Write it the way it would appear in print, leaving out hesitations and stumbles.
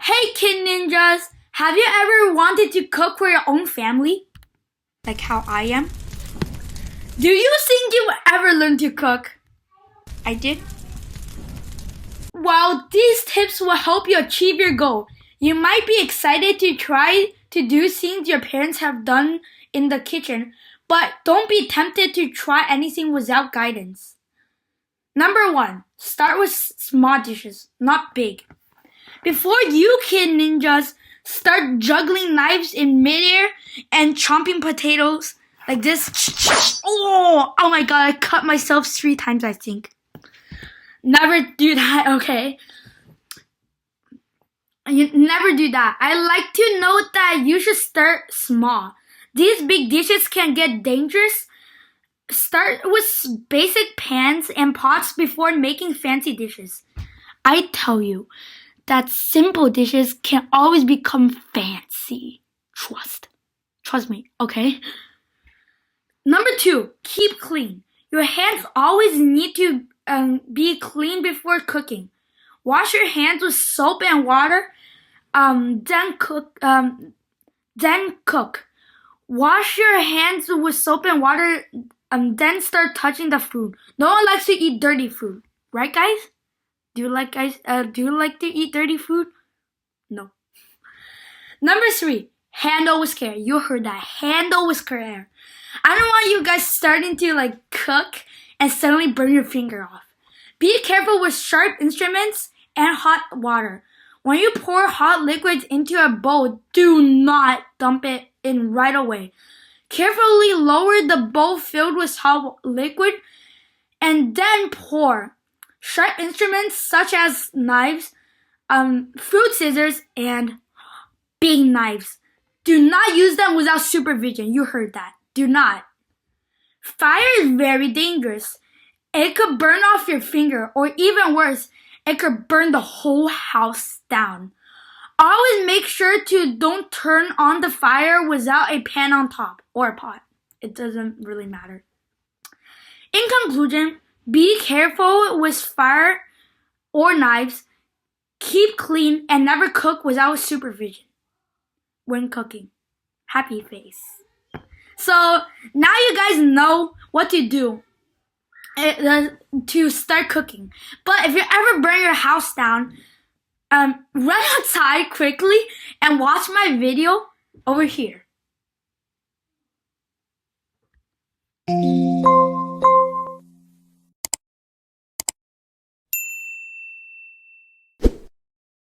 Hey Kid Ninjas, have you ever wanted to cook for your own family? Like how I am? Do you think you ever learned to cook? I did. Well, these tips will help you achieve your goal. You might be excited to try to do things your parents have done in the kitchen, but don't be tempted to try anything without guidance. Number 1, start with small dishes, not big. Before you Kid Ninjas start juggling knives in midair and chomping potatoes like this. Oh my god, I cut myself 3 times, I think. Never do that, okay? You never do that. I like to note that you should start small. These big dishes can get dangerous. Start with basic pans and pots before making fancy dishes. I tell you that simple dishes can always become fancy. Trust me, okay? Number 2, keep clean. Your hands always need to be clean before cooking. Wash your hands with soap and water, then cook. Wash your hands with soap and water, then start touching the food. No one likes to eat dirty food, right, guys? Do you like to eat dirty food? No. Number 3, handle with care. You heard that. Handle with care. I don't want you guys starting to cook and suddenly burn your finger off. Be careful with sharp instruments and hot water. When you pour hot liquids into a bowl, do not dump it in right away. Carefully lower the bowl filled with hot liquid and then pour. Sharp instruments such as knives, fruit scissors, and big knives. Do not use them without supervision. You heard that. Do not. Fire is very dangerous. It could burn off your finger, or even worse, it could burn the whole house down. Always make sure to don't turn on the fire without a pan on top, or a pot. It doesn't really matter. In conclusion, be careful with fire or knives. Keep clean and never cook without supervision when cooking. Happy face. So now you guys know what to do to start cooking. But if you ever burn your house down, run outside quickly and watch my video over here.